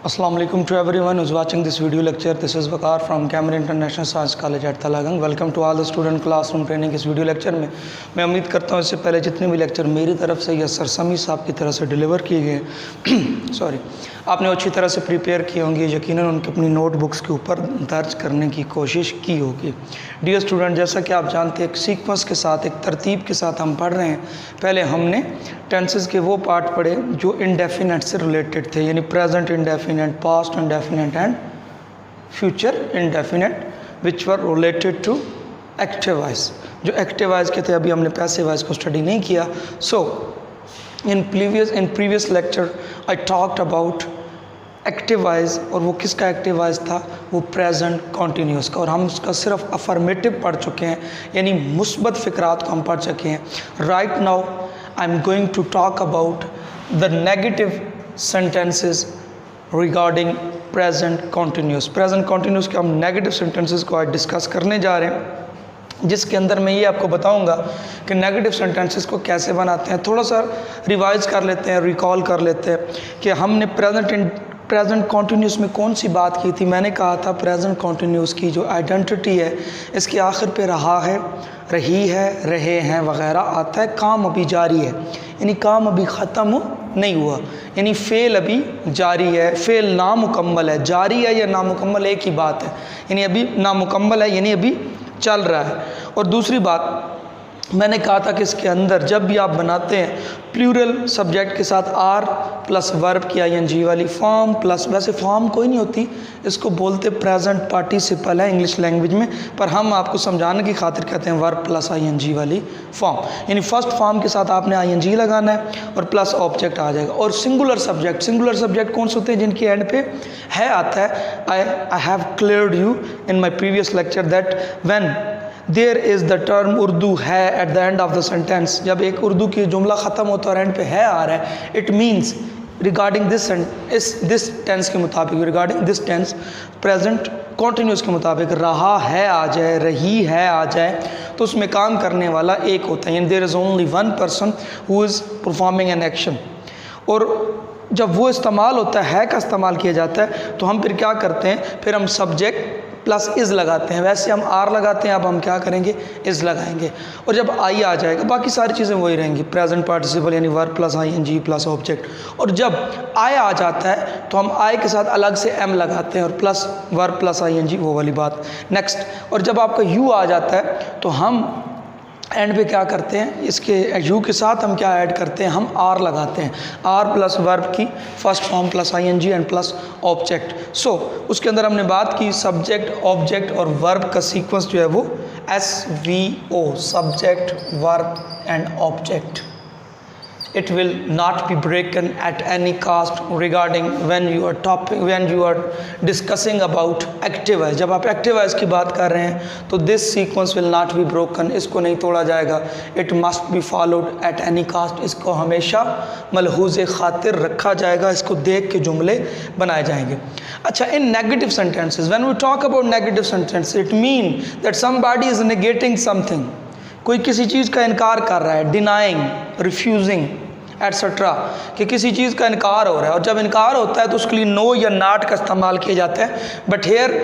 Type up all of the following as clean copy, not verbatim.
Assalamu alaikum to everyone who's watching this video lecture. This is Waqar from Cameron International Science College at Talagang. Welcome to all the student classroom training इस video lecture में मैं उम्मीद करता हूँ इससे पहले जितने भी लेक्चर मेरी तरफ से या सर समी साहब की तरफ से डिलीवर किए गए सॉरी आपने अच्छी तरह से प्रिपेयर किए होंगे, यकीनन उनकी अपनी नोटबुक्स के ऊपर दर्ज करने की कोशिश की होगी। डियर स्टूडेंट, जैसा कि आप जानते हैं एक सीक्वेंस के साथ, एक तरतीब के साथ हम पढ़ रहे हैं। पहले हमने टेंसेस के वो पार्ट पढ़े जो इंडेफिनेट से रिलेटेड थे, यानी present indefinite, past indefinite and future indefinite which were related to active voice. जो एक्टिव वॉइस के थे अभी हमने पैसिव वॉइस को स्टडी नहीं किया। सो in previous lecture I talked about active voice, और वो किसका एक्टिव वॉइस था? वो प्रेजेंट कॉन्टीन्यूस का, और हम उसका सिर्फ अफर्मेटिव पढ़ चुके हैं, यानी मुस्बत फ़िक्रात को हम पढ़ चुके हैं। Right now I am going to talk about the negative sentences regarding present continuous. Present continuous के हम नेगेटिव सेंटेंसेस को आज डिस्कस करने जा रहे हैं, जिसके अंदर मैं ये आपको बताऊंगा कि नेगेटिव सेंटेंसेस को कैसे बनाते हैं। थोड़ा सा रिवाइज कर लेते हैं, रिकॉल कर लेते हैं कि हमने प्रेजेंट कॉन्टीन्यूस में कौन सी बात की थी। मैंने कहा था प्रेजेंट कॉन्टीन्यूस की जो आइडेंटिटी है इसके आखिर पे रहा है, रही है, रहे हैं वगैरह आता है। काम अभी जारी है, यानी काम अभी ख़त्म नहीं हुआ, यानी फ़ेल अभी जारी है, फ़ेल नामुकम्मल है। जारी है या नामुकम्मल एक ही बात है, यानी अभी नामुकम्मल है, यानी अभी चल रहा है। और दूसरी बात मैंने कहा था कि इसके अंदर जब भी आप बनाते हैं प्लूरल सब्जेक्ट के साथ आर प्लस वर्ब की आईएनजी वाली फॉर्म प्लस, वैसे फॉर्म कोई नहीं होती, इसको बोलते प्रेजेंट पार्टिसिपल है इंग्लिश लैंग्वेज में, पर हम आपको समझाने की खातिर कहते हैं वर्ब प्लस आईएनजी वाली फॉर्म। यानी फर्स्ट फॉर्म के साथ आपने आईएनजी लगाना है और प्लस ऑब्जेक्ट आ जाएगा। और सिंगुलर सब्जेक्ट कौन से होते हैं? जिनकी एंड पे है आता है। I have cleared you in my previous lecture that when there is the term Urdu है at the end of the sentence, जब एक उर्दू की जुमला ख़त्म होता है और एंड पे है आ रहा है, it means regarding this tense के मुताबिक, regarding this tense present continuous के मुताबिक रहा है आ जाए, रही है आ जाए, तो उसमें काम करने वाला एक होता है, यानी there is only one person who is performing an action. और जब वो इस्तेमाल होता है का इस्तेमाल किया जाता है तो हम फिर क्या करते हैं? फिर हम सब्जेक्ट प्लस इज़ लगाते हैं। वैसे हम आर लगाते हैं, अब हम क्या करेंगे? इज़ लगाएंगे। और जब आई आ जाएगा बाकी सारी चीज़ें वही रहेंगी, प्रेजेंट पार्टिसिपल यानी verb plus ING plus object. और जब आई आ जाता है तो हम आई के साथ अलग से एम लगाते हैं और प्लस वर्ब प्लस आईएनजी, वो वाली बात। नेक्स्ट, और जब आपका यू आ जाता है तो हम एंड पे क्या करते हैं? इसके यू के साथ हम क्या ऐड करते हैं? हम आर लगाते हैं। आर प्लस वर्ब की first form plus ING and plus object. So उसके अंदर हमने बात की सब्जेक्ट, ऑब्जेक्ट और वर्ब का सीक्वेंस जो है वो SVO, subject, verb and object. It will not be broken at any cost regarding when you are discussing about active voice। जब आप active voice की बात कर रहे हैं तो this sequence will not be broken, इसको नहीं तोड़ा जाएगा। It must be followed at any cost, इसको हमेशा मलहूज़ खातिर रखा जाएगा, इसको देख के जुमले बनाए जाएंगे। अच्छा, in negative sentences, when we talk about negative sentences, it means that somebody is negating something, कोई किसी चीज़ का इनकार कर रहा है, डिनाइंग, रिफ्यूजिंग एट्सट्रा, कि किसी चीज़ का इनकार हो रहा है। और जब इनकार होता है तो उसके लिए नो या नाट का इस्तेमाल किया जाता है। But here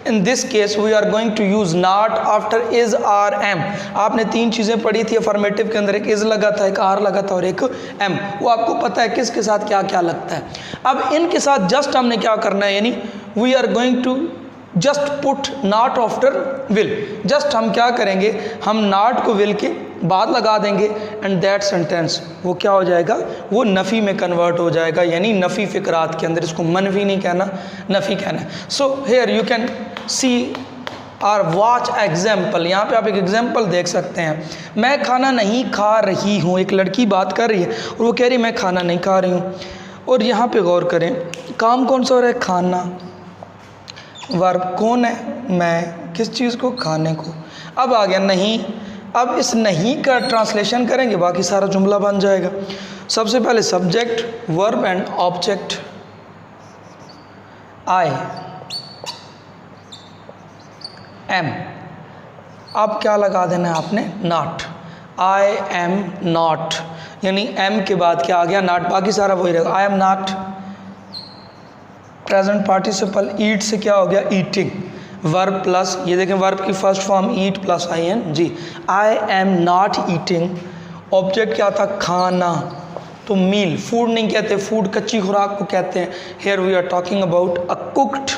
in this case we are going to use not after is are am. आपने तीन चीज़ें पढ़ी थी अफर्मेटिव के अंदर, एक इज़ लगा था, एक आर लगा था और एक एम। वो आपको पता है किसके साथ क्या क्या लगता है। अब इनके साथ जस्ट हमने क्या करना है, यानी we are going to just put not after will. Just हम क्या करेंगे? हम नाट को विल के बाद लगा देंगे एंड दैट सेंटेंस वो क्या हो जाएगा? वो नफ़ी में कन्वर्ट हो जाएगा, यानी नफ़ी फ़िक्रात के अंदर। इसको मनफी नहीं कहना, नफ़ी कहना है। So here you can see are watch example. यहाँ पे आप एक एग्जाम्पल देख सकते हैं। मैं खाना नहीं खा रही हूँ, एक लड़की बात कर रही है और वो कह रही है मैं खाना नहीं खा रही हूँ। और यहाँ पे गौर करें, काम कौन सा हो रहा है? खाना। वर्ब कौन है? मैं। किस चीज़ को? खाने को। अब आ गया नहीं। अब इस नहीं का ट्रांसलेशन करेंगे, बाकी सारा जुमला बन जाएगा। सबसे पहले subject, verb and object. I am. अब क्या लगा देना है आपने? नॉट। आई एम नॉट, यानी एम के बाद क्या आ गया? नॉट। बाकी सारा वही रहेगा। I am not present participle eat से क्या हो गया ईटिंग, वर्ब प्लस, ये देखें वर्ब की first form eat plus ING, I am not eating, object क्या था खाना, तो मील, फूड नहीं कहते, फूड कच्ची खुराक को कहते हैं, here we are talking about a cooked,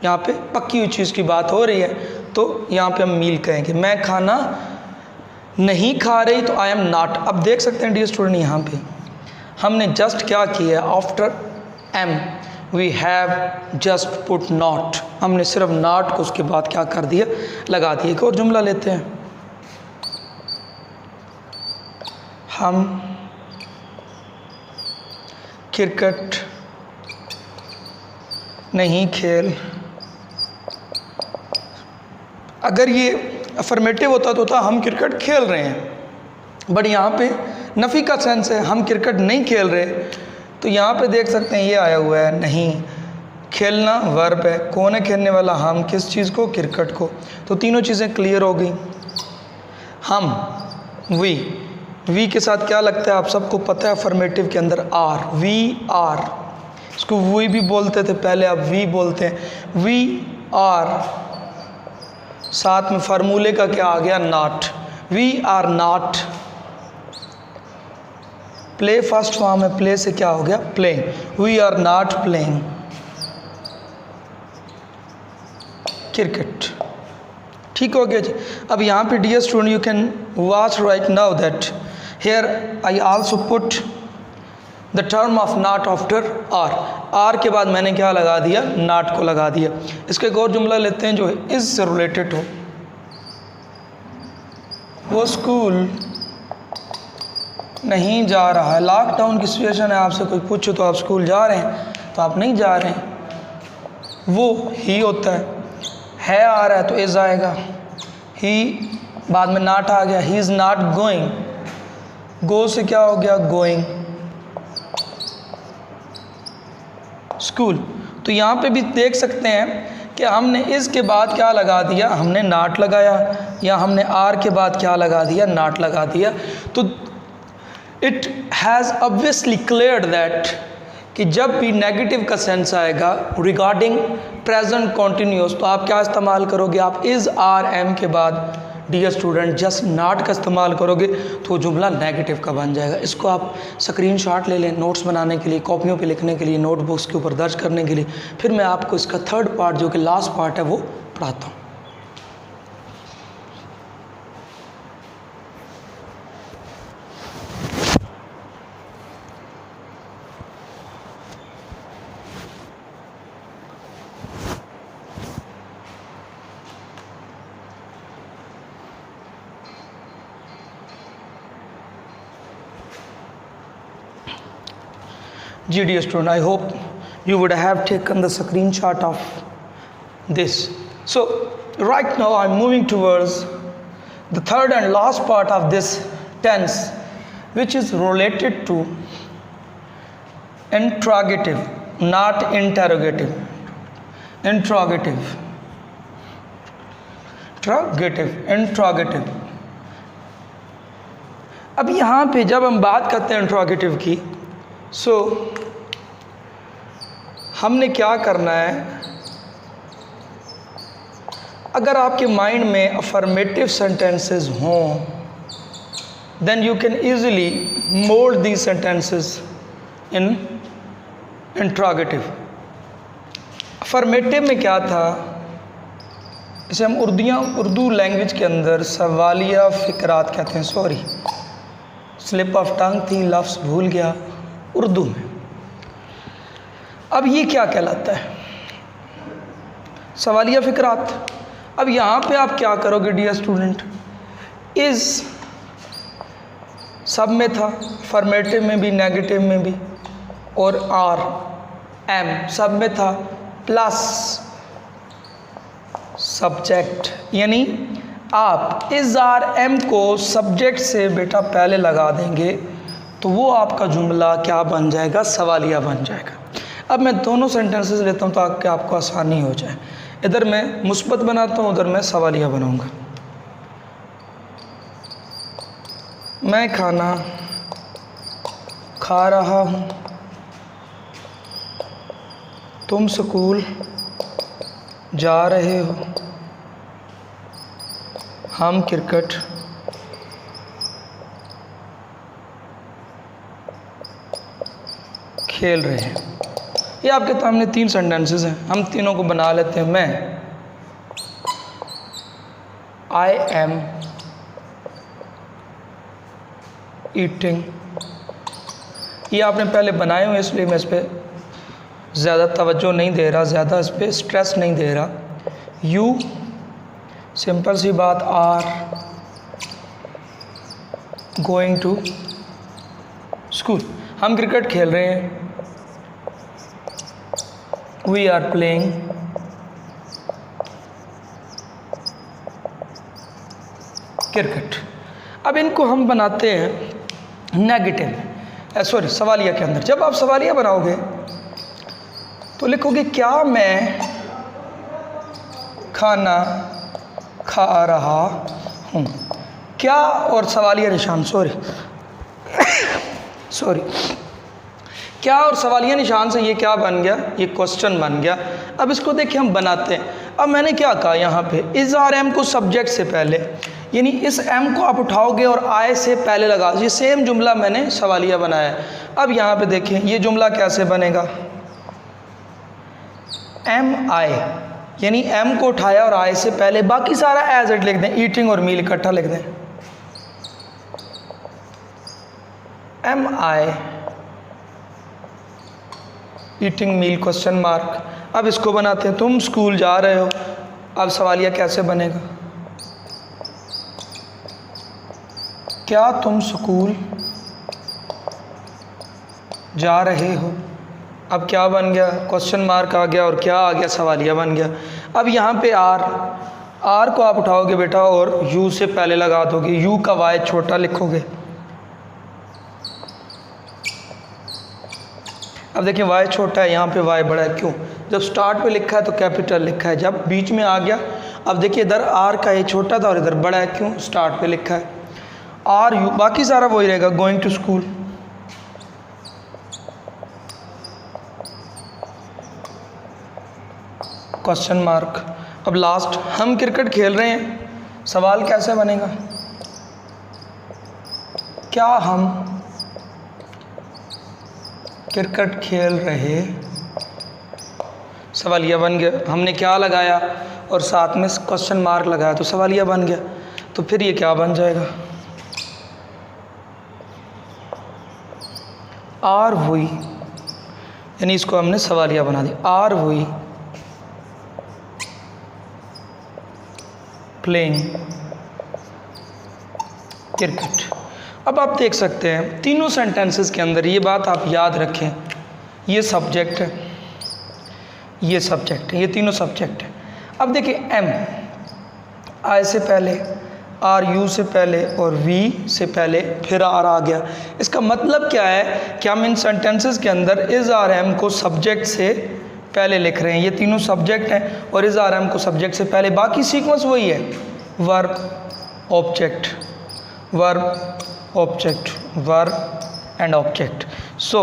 यहाँ पे पक्की हुई चीज़ की बात हो रही है, तो यहाँ पे हम मील कहेंगे। मैं खाना नहीं खा रही, तो आई एम नॉट। अब देख सकते हैं डियर स्टूडेंट, यहाँ पे हमने जस्ट क्या किया, after am we have just put not, हमने सिर्फ नॉट को उसके बाद क्या कर दिया, लगा दिया। एक और जुमला लेते हैं, हम क्रिकेट नहीं खेल, अगर ये अफर्मेटिव होता तो था हम क्रिकेट खेल रहे हैं, बट यहाँ पे नफ़ी का सेंस है, हम क्रिकेट नहीं खेल रहे, तो यहाँ पे देख सकते हैं ये आया हुआ है नहीं, खेलना वर्ब है, कौन है खेलने वाला, हम, किस चीज़ को, क्रिकेट को, तो तीनों चीज़ें क्लियर हो गई। हम वी के साथ क्या लगता है आप सबको पता है, अफर्मेटिव के अंदर आर, वी आर, इसको वी भी बोलते थे पहले, अब वी बोलते हैं, वी आर, साथ में फार्मूले का क्या आ गया not, we are not, play first form है, प्ले से क्या हो गया playing, we are not playing cricket. ठीक हो गया जी। अब यहाँ पे dear student you can watch right now that here I also put the term of not after are, are के बाद मैंने क्या लगा दिया, नॉट को लगा दिया। इसका एक और जुमला लेते हैं जो इज से रिलेटेड हो, वो स्कूल नहीं जा रहा है, लॉकडाउन की सिचुएशन है, आपसे कोई पूछो तो आप स्कूल जा रहे हैं, तो आप नहीं जा रहे हैं, वो ही होता है आ रहा है तो इज आएगा, ही बाद में नॉट आ गया, ही इज़ नॉट गोइंग, गो से क्या हो गया गोइंग स्कूल। तो यहाँ पे भी देख सकते हैं कि हमने इस के बाद क्या लगा दिया, हमने नॉट लगाया, या हमने आर के बाद क्या लगा दिया, नॉट लगा दिया। तो it has obviously cleared that कि जब भी नेगेटिव का सेंस आएगा रिगार्डिंग प्रेजेंट कॉन्टिन्यूस, तो आप क्या इस्तेमाल करोगे, आप इज़ आर एम के बाद डियर स्टूडेंट जस्ट नॉट का इस्तेमाल करोगे तो जुमला नेगेटिव का बन जाएगा। इसको आप स्क्रीनशॉट ले लें नोट्स बनाने के लिए, कॉपियों पे लिखने के लिए, नोटबुक्स के ऊपर दर्ज करने के लिए। फिर मैं आपको इसका थर्ड पार्ट जो कि लास्ट पार्ट है वो पढ़ाता हूँ। Dear student, I hope you would have taken the screenshot of this. So right now I'm moving towards the third and last part of this tense, which is related to interrogative, not interrogative. Interrogative. अब यहाँ पे जब हम बात करते हैं interrogative की, हमने क्या करना है, अगर आपके माइंड में अफर्मेटिव सेंटेंसेस हों then you can easily mould these sentences in interrogative. Affirmative में क्या था, इसे हम उर्दू लैंग्वेज के अंदर सवालिया फ़िक्रात कहते हैं। सॉरी, स्लिप ऑफ टंग थी, लफ्ज़ भूल गया उर्दू में। अब ये क्या कहलाता है, सवालिया फ़िक्रात। अब यहाँ पे आप क्या करोगे डियर स्टूडेंट, इज़ सब में था, फॉर्मेटिव में भी, नेगेटिव में भी, और आर एम सब में था, प्लस सब्जेक्ट, यानी आप इज़ आर एम को सब्जेक्ट से बेटा पहले लगा देंगे तो वो आपका जुमला क्या बन जाएगा, सवालिया बन जाएगा। अब मैं दोनों सेंटेंसेस लेता हूँ ताकि आपको आसानी हो जाए। इधर मैं मुस्बत बनाता हूँ, उधर मैं सवालिया बनाऊँगा। मैं खाना खा रहा हूँ, तुम स्कूल जा रहे हो, हम क्रिकेट खेल रहे हैं। ये आपके सामने 3 सेंटेंसेस हैं, हम तीनों को बना लेते हैं। मैं आई एम ईटिंग, ये आपने पहले बनाए हुए इसलिए मैं इस पर ज़्यादा तवज्जो नहीं दे रहा, ज़्यादा इस पर स्ट्रेस नहीं दे रहा। यू, सिंपल सी बात, आर गोइंग टू स्कूल, हम क्रिकेट खेल रहे हैं। We are playing cricket. अब इनको हम बनाते हैं नेगेटिव, सॉरी सवालिया के अंदर। जब आप सवालिया बनाओगे तो लिखोगे क्या मैं खाना खा रहा हूँ। क्या और सवालिया निशान, सॉरी क्या और सवालिया निशान से ये क्या बन गया, ये क्वेश्चन बन गया। अब इसको देखिए हम बनाते हैं। अब मैंने क्या कहा यहाँ पे, इस आर एम को सब्जेक्ट से पहले, यानी इस एम को आप उठाओगे और आई से पहले लगा, ये सेम जुमला मैंने सवालिया बनाया है। अब यहाँ पे देखिए ये जुमला कैसे बनेगा, एम आई, यानी एम को उठाया और आई से पहले, बाकी सारा एज इट लिख दें, ईटिंग और मील इकट्ठा लिख दें। एम आई ईटिंग मील क्वेश्चन मार्क। अब इसको बनाते हैं, तुम स्कूल जा रहे हो। अब सवालिया कैसे बनेगा, क्या तुम स्कूल जा रहे हो। अब क्या बन गया, क्वेश्चन मार्क आ गया, और क्या आ गया, सवालिया बन गया। अब यहाँ पे आर को आप उठाओगे बेटा और यू से पहले लगा दोगे, यू का वाई छोटा लिखोगे। अब देखिए वाई छोटा है, यहाँ पे वाई बड़ा है, क्यों, जब स्टार्ट पे लिखा है तो कैपिटल लिखा है, जब बीच में आ गया, अब देखिए इधर आर का ये छोटा था और इधर बड़ा है, क्यों, स्टार्ट पे लिखा है आर यू, बाकी सारा वही रहेगा, going to school. Question mark. अब लास्ट, हम क्रिकेट खेल रहे हैं, सवाल कैसे बनेगा, क्या हम क्रिकेट खेल रहे, सवालिया बन गया। हमने क्या लगाया और साथ में क्वेश्चन मार्क लगाया तो सवालिया बन गया। तो फिर ये क्या बन जाएगा, आर वी, यानी इसको हमने सवालिया बना दिया, आर वी प्लेइंग क्रिकेट। अब आप देख सकते हैं तीनों सेंटेंसेस के अंदर ये बात आप याद रखें, ये सब्जेक्ट है, ये सब्जेक्ट है, ये तीनों सब्जेक्ट है। अब देखिए एम आई से पहले, आर यू से पहले और वी से पहले, फिर आर आ गया। इसका मतलब क्या है कि हम इन सेंटेंसेस के अंदर इस आर एम को सब्जेक्ट से पहले लिख रहे हैं। ये तीनों सब्जेक्ट हैं और इस आर एम को सब्जेक्ट से पहले, बाकी सीक्वेंस वही है, verb object, verb object, verb and object. So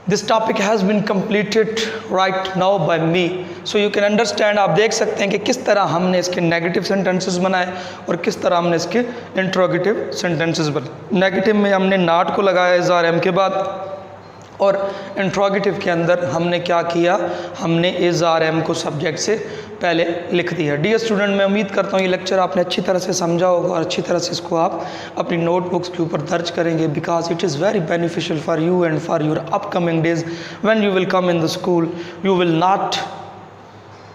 this topic has been completed right now by me, so you can understand। आप देख सकते हैं कि किस तरह हमने इसके नेगेटिव सेंटेंसेस बनाए और किस तरह हमने इसके इंट्रोगेटिव सेंटेंसेस बनाए। नेगेटिव में हमने नॉट को लगाया इस आर एम के बाद, और इंट्रोगेटिव के अंदर हमने क्या किया, हमने इस आर एम को सब्जेक्ट से पहले लिख दिया। डियर स्टूडेंट, मैं उम्मीद करता हूँ ये लेक्चर आपने अच्छी तरह से समझा होगा और अच्छी तरह से इसको आप अपनी नोटबुक्स के ऊपर दर्ज करेंगे, because it is very beneficial for you and for your upcoming days when you will come in the school. You will not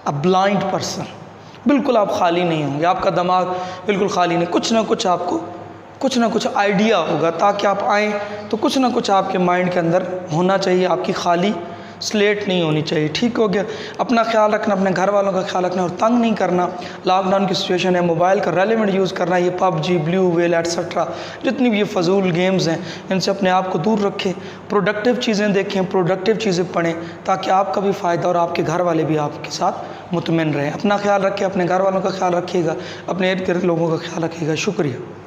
a blind person, बिल्कुल आप खाली नहीं होंगे, आपका दिमाग बिल्कुल खाली नहीं, कुछ ना कुछ आपको कुछ ना कुछ आइडिया होगा, ताकि आप आएँ तो कुछ ना कुछ आपके माइंड के अंदर होना चाहिए, आपकी खाली स्लेट नहीं होनी चाहिए। ठीक हो गया। अपना ख्याल रखना, अपने घर वालों का ख्याल रखना और तंग नहीं करना। लॉकडाउन की सिचुएशन है, मोबाइल का रेलिवेंट यूज़ करना, ये पबजी, ब्लू वेल एट्सट्रा जितनी भी ये फजूल गेम्स हैं, इनसे अपने आप को दूर रखें। प्रोडक्टिव चीज़ें देखें, प्रोडक्टिव चीज़ें पढ़ें, ताकि आपका भी फ़ायदा और आपके घर वाले भी आपके साथ मुतमिन रहें। अपना ख्याल रखें, अपने घर वालों का ख्याल रखिएगा, अपने इर्द गिर्द लोगों का ख्याल रखिएगा। शुक्रिया।